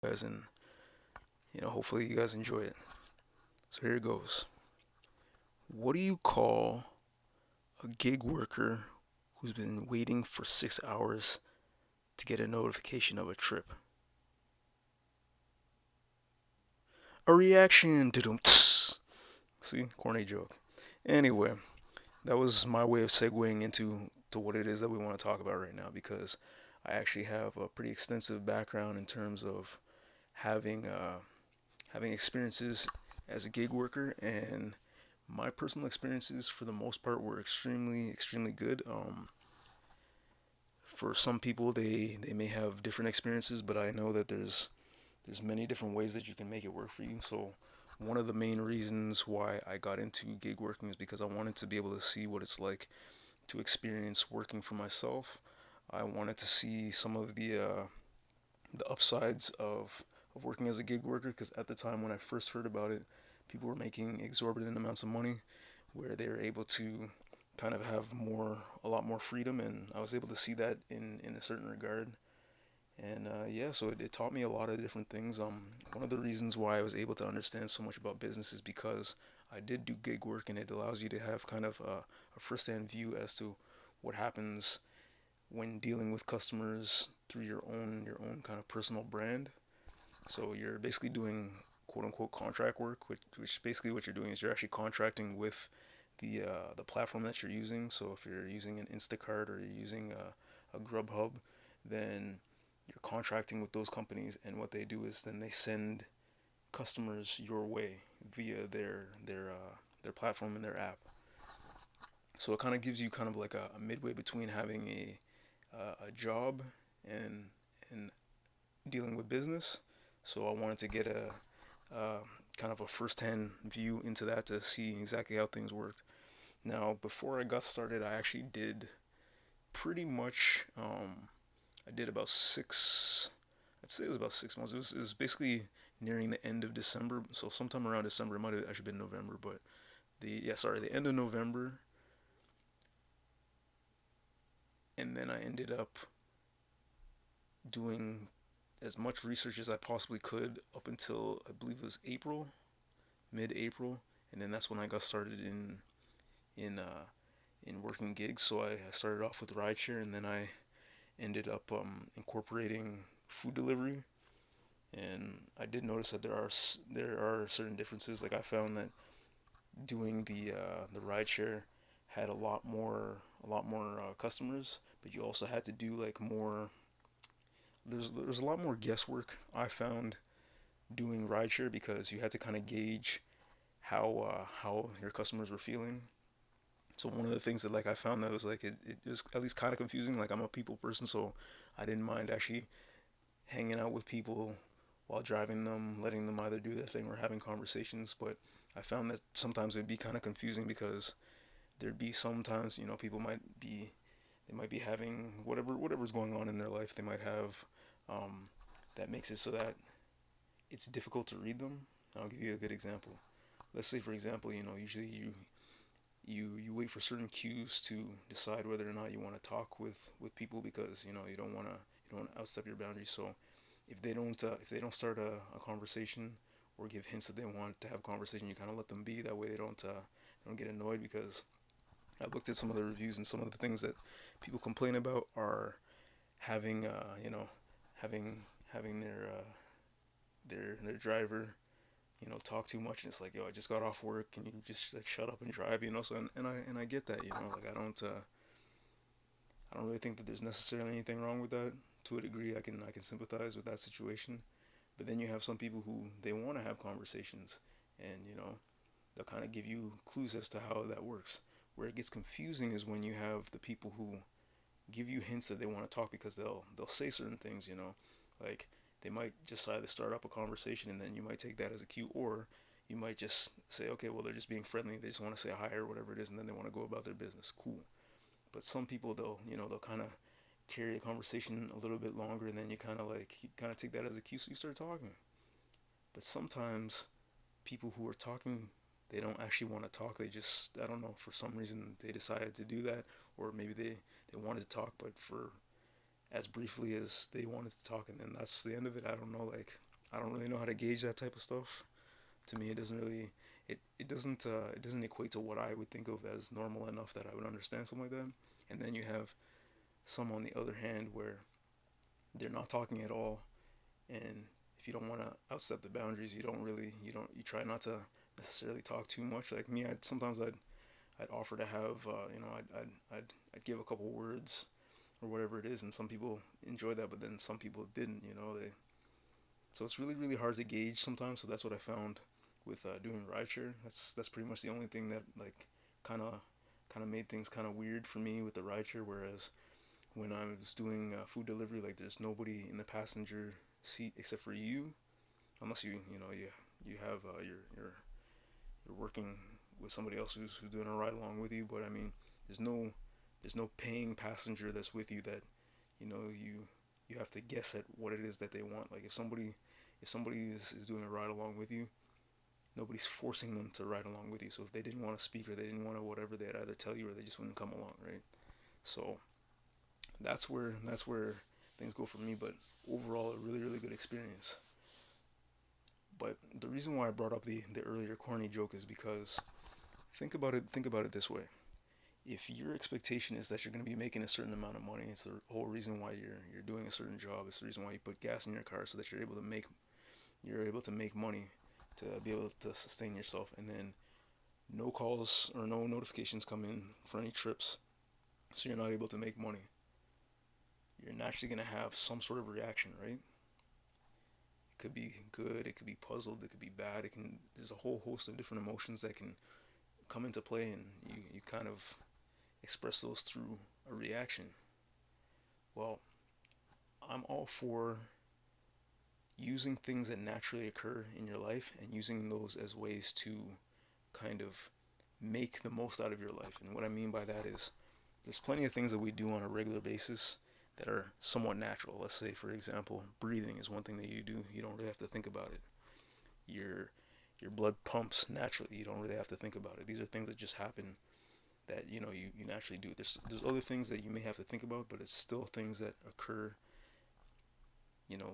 guys, and hopefully you guys enjoy it. So here it goes. What do you call a gig worker who's been waiting for 6 hours to get a notification of a trip? A reaction. See, corny joke. Anyway, that was my way of segueing into what it is that we want to talk about right now because I actually have a pretty extensive background in terms of having having experiences as a gig worker, and my personal experiences for the most part were extremely good. For some people, they may have different experiences, but I know that there's many different ways that you can make it work for you. So one of the main reasons why I got into gig working is because I wanted to be able to see what it's like to experience working for myself. I wanted to see some of the upsides of working as a gig worker because at the time when I first heard about it, people were making exorbitant amounts of money where they were able to kind of have a lot more freedom, and I was able to see that in a certain regard. And yeah, so it taught me a lot of different things. One of the reasons why I was able to understand so much about business is because I did do gig work, and it allows you to have kind of a first-hand view as to what happens when dealing with customers through your own kind of personal brand. So you're basically doing quote unquote contract work, which basically what you're doing is you're actually contracting with the platform that you're using. So if you're using an Instacart or you're using a Grubhub, then you're contracting with those companies, and what they do is then they send customers your way via their platform and their app. So it kind of gives you kind of like a midway between having a job and and dealing with business. So I wanted to get a kind of a first-hand view into that to see exactly how things worked. Now, before I got started, I actually did pretty much. I did about six. I'd say it was about 6 months. It was basically nearing the end of December, so sometime around December. It might have actually been November, but the end of November, and then I ended up doing as much research as I possibly could up until I believe it was April, mid-April, and then that's when I got started in uh, in working gigs. So I started off with rideshare, and then I ended up incorporating food delivery. And I did notice that there are certain differences. Like I found that doing the rideshare had a lot more customers, but you also had to do like more. There's a lot more guesswork I found doing rideshare because you had to kind of gauge how your customers were feeling. So one of the things that like I found that was like it was at least kind of confusing. Like I'm a people person, so I didn't mind actually hanging out with people while driving them, letting them either do their thing or having conversations. But I found that sometimes it'd be kind of confusing because there'd be sometimes people might be having whatever's going on in their life. They might have um, that makes it so that it's difficult to read them. I'll give you a good example. Let's say, for example, usually you wait for certain cues to decide whether or not you want to talk with people because you don't want to outstep your boundaries. So if they don't start a conversation or give hints that they want to have a conversation, you kind of let them be. That way they don't get annoyed because I looked at some of the reviews, and some of the things that people complain about are having having their driver talk too much, and it's like, yo, I just got off work, and you just like shut up and drive, so and I get that, like I don't really think that there's necessarily anything wrong with that. To a degree, I can sympathize with that situation. But then you have some people who they want to have conversations, and they'll kind of give you clues as to how that works. Where it gets confusing is when you have the people who give you hints that they want to talk because they'll say certain things, like they might just either start up a conversation, and then you might take that as a cue, or you might just say, okay, well, they're just being friendly, they just want to say hi or whatever it is, and then they want to go about their business. Cool. But some people, they'll kind of carry a conversation a little bit longer, and then you kind of take that as a cue, so you start talking. But sometimes people who are talking, they don't actually want to talk. They just, I don't know, for some reason they decided to do that, or maybe they wanted to talk, but for as briefly as they wanted to talk, and then that's the end of it. I don't know, like I don't really know how to gauge that type of stuff. To me, it doesn't really it doesn't equate to what I would think of as normal enough that I would understand something like that. And then you have some on the other hand where they're not talking at all, and if you don't want to outstep the boundaries, you try not to necessarily talk too much. Like me, I'd offer to have I'd give a couple words or whatever it is, and some people enjoy that, but then some people didn't. They so it's really hard to gauge sometimes. So that's what I found with doing rideshare. That's pretty much the only thing that like kind of made things kind of weird for me with the rideshare. Whereas when I was doing food delivery, like there's nobody in the passenger seat except for you, unless you have you're working with somebody else who's doing a ride along with you. But I mean, there's no paying passenger that's with you that you have to guess at what it is that they want. Like if somebody is doing a ride along with you, nobody's forcing them to ride along with you. So if they didn't want to speak or they didn't want to whatever, they'd either tell you or they just wouldn't come along, right? So that's where things go for me. But overall, a really good experience. But the reason why I brought up the earlier corny joke is because think about it this way. If your expectation is that you're going to be making a certain amount of money, it's the whole reason why you're doing a certain job. It's the reason why you put gas in your car so that you're able to make money to be able to sustain yourself. And then no calls or no notifications come in for any trips, so you're not able to make money. You're naturally going to have some sort of reaction, right? It could be good, it could be puzzled, it could be bad. There's a whole host of different emotions that can come into play, and you kind of express those through a reaction. Well, I'm all for using things that naturally occur in your life and using those as ways to kind of make the most out of your life. And what I mean by that is there's plenty of things that we do on a regular basis that are somewhat natural. Let's say, for example, breathing is one thing that you do. You don't really have to think about it. Your blood pumps naturally. You don't really have to think about it. These are things that just happen that you naturally do. There's other things that you may have to think about, but it's still things that occur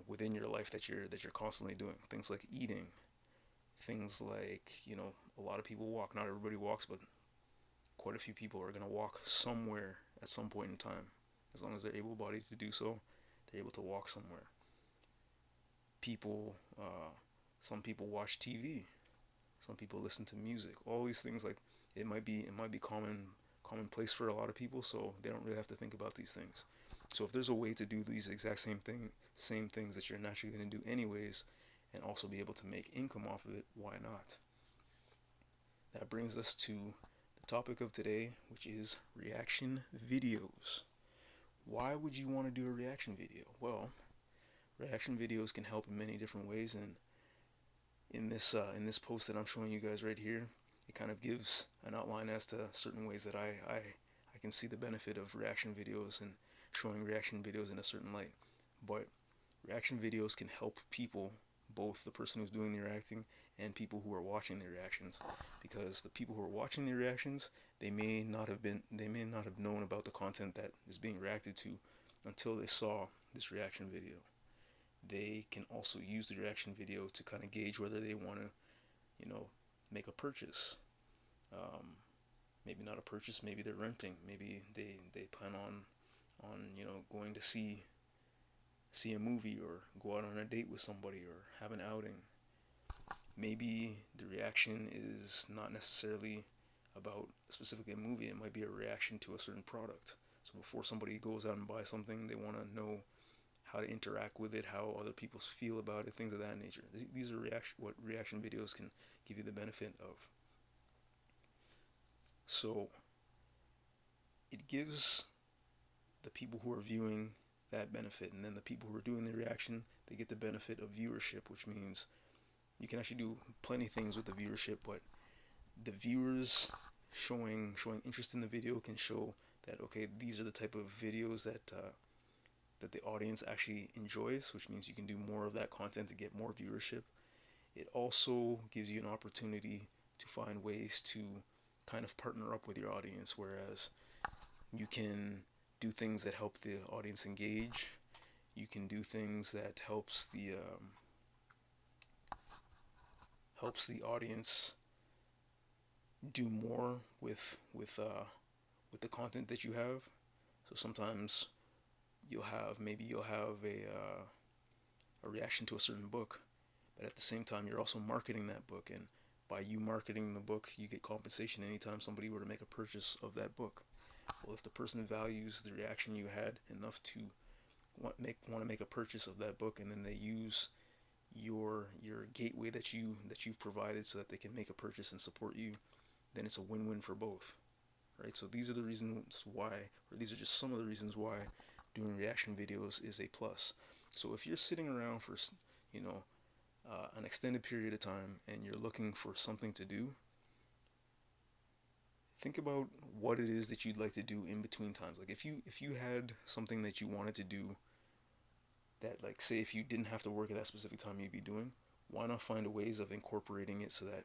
within your life that you're constantly doing. Things like eating, things like a lot of people walk. Not everybody walks, but quite a few people are going to walk somewhere at some point in time. As long as they're able-bodied to do so, they're able to walk somewhere. People, some people watch TV. Some people listen to music. All these things, like it might be commonplace for a lot of people, so they don't really have to think about these things. So if there's a way to do these exact same things that you're naturally going to do anyways, and also be able to make income off of it, why not? That brings us to the topic of today, which is reaction videos. Why would you want to do a reaction video? Well, reaction videos can help in many different ways, and in this post that I'm showing you guys right here, it kind of gives an outline as to certain ways that I can see the benefit of reaction videos and showing reaction videos in a certain light. But reaction videos can help people, both the person who's doing the reacting and people who are watching the reactions, because the people who are watching the reactions, they may not have known about the content that is being reacted to until they saw this reaction video. They can also use the reaction video to kind of gauge whether they want to, make a purchase. Um, Maybe not a purchase, maybe they're renting, maybe they plan on going to see a movie or go out on a date with somebody or have an outing. Maybe the reaction is not necessarily about specifically a movie, it might be a reaction to a certain product. So before somebody goes out and buys something, they want to know how to interact with it, how other people feel about it, things of that nature. These are what reaction videos can give you the benefit of. So it gives the people who are viewing that benefit, and then the people who are doing the reaction, they get the benefit of viewership, which means you can actually do plenty of things with the viewership, but the viewers showing interest in the video can show that, okay, these are the type of videos that the audience actually enjoys, which means you can do more of that content to get more viewership. It also gives you an opportunity to find ways to kind of partner up with your audience, whereas you can do things that help the audience engage. You can do things that helps helps the audience do more with the content that you have. So sometimes you'll have a reaction to a certain book, but at the same time you're also marketing that book, and by you marketing the book, you get compensation anytime somebody were to make a purchase of that book. Well, if the person values the reaction you had enough to want to make a purchase of that book, and then they use your gateway that you've provided so that they can make a purchase and support you, then it's a win-win for both, right? So these are the reasons why, or these are just some of the reasons why doing reaction videos is a plus. So if you're sitting around for, you know, an extended period of time and you're looking for something to do, think about what it is that you'd like to do in between times. Like if you had something that you wanted to do that, like, say if you didn't have to work at that specific time you'd be doing, why not find ways of incorporating it so that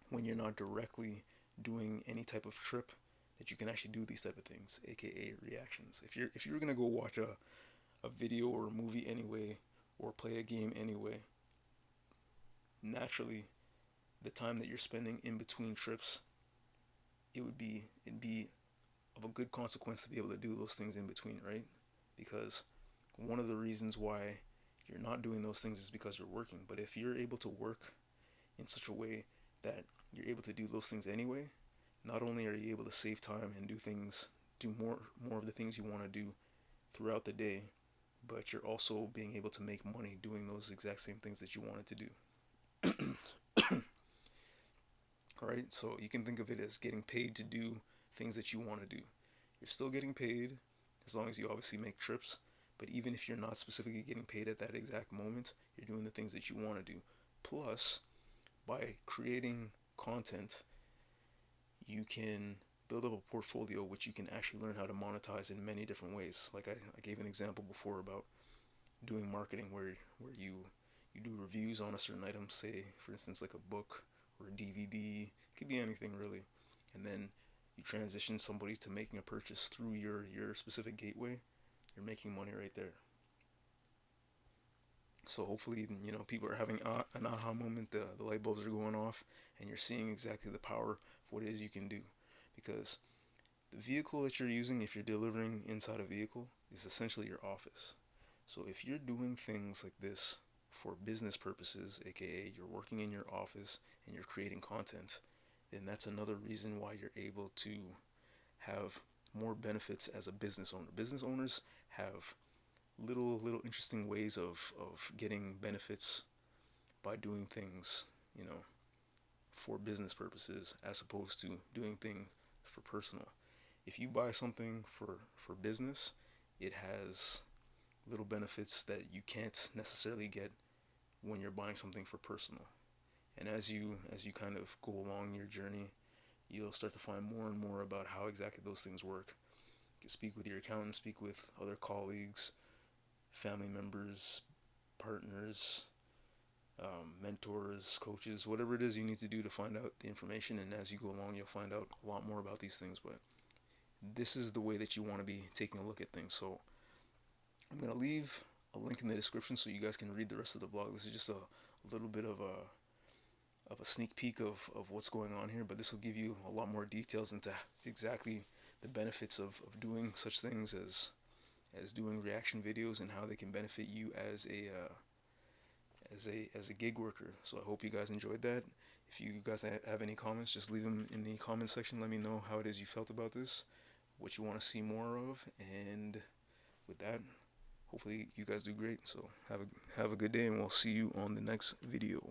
when you're not directly doing any type of trip, that you can actually do these type of things, aka reactions. If you're gonna go watch a video or a movie anyway, or play a game anyway, naturally the time that you're spending in between trips, it'd be of a good consequence to be able to do those things in between, right? Because one of the reasons why you're not doing those things is because you're working. But if you're able to work in such a way that you're able to do those things anyway, not only are you able to save time and do more of the things you want to do throughout the day, but you're also being able to make money doing those exact same things that you wanted to do. Alright, so you can think of it as getting paid to do things that you want to do. You're still getting paid as long as you obviously make trips, but even if you're not specifically getting paid at that exact moment, you're doing the things that you want to do. Plus, by creating content, you can build up a portfolio which you can actually learn how to monetize in many different ways. Like I gave an example before about doing marketing where you do reviews on a certain item, say for instance like a book or a DVD, it could be anything really, and then you transition somebody to making a purchase through your specific gateway, you're making money right there. So hopefully, you know, people are having an aha moment, the light bulbs are going off, and you're seeing exactly the power of what it is you can do. Because the vehicle that you're using, if you're delivering inside a vehicle, is essentially your office. So if you're doing things like this for business purposes, aka you're working in your office and you're creating content, then that's another reason why you're able to have more benefits as a business owner. Business owners have little interesting ways of getting benefits by doing things, you know, for business purposes as opposed to doing things for personal. If you buy something for business, it has little benefits that you can't necessarily get when you're buying something for personal. And as you kind of go along your journey, you'll start to find more and more about how exactly those things work. You can speak with your accountant, speak with other colleagues, family members, partners, mentors, coaches, whatever it is you need to do to find out the information. And as you go along, you'll find out a lot more about these things. But this is the way that you want to be taking a look at things. So I'm going to leave a link in the description so you guys can read the rest of the blog. This is just a little bit of a sneak peek of what's going on here, but this will give you a lot more details into exactly the benefits of doing such things as doing reaction videos and how they can benefit you as a gig worker. So I hope you guys enjoyed that. If you guys have any comments, just leave them in the comment section. Let me know how it is you felt about this, what you want to see more of, and with that, hopefully you guys do great. So have a good day, and we'll see you on the next video.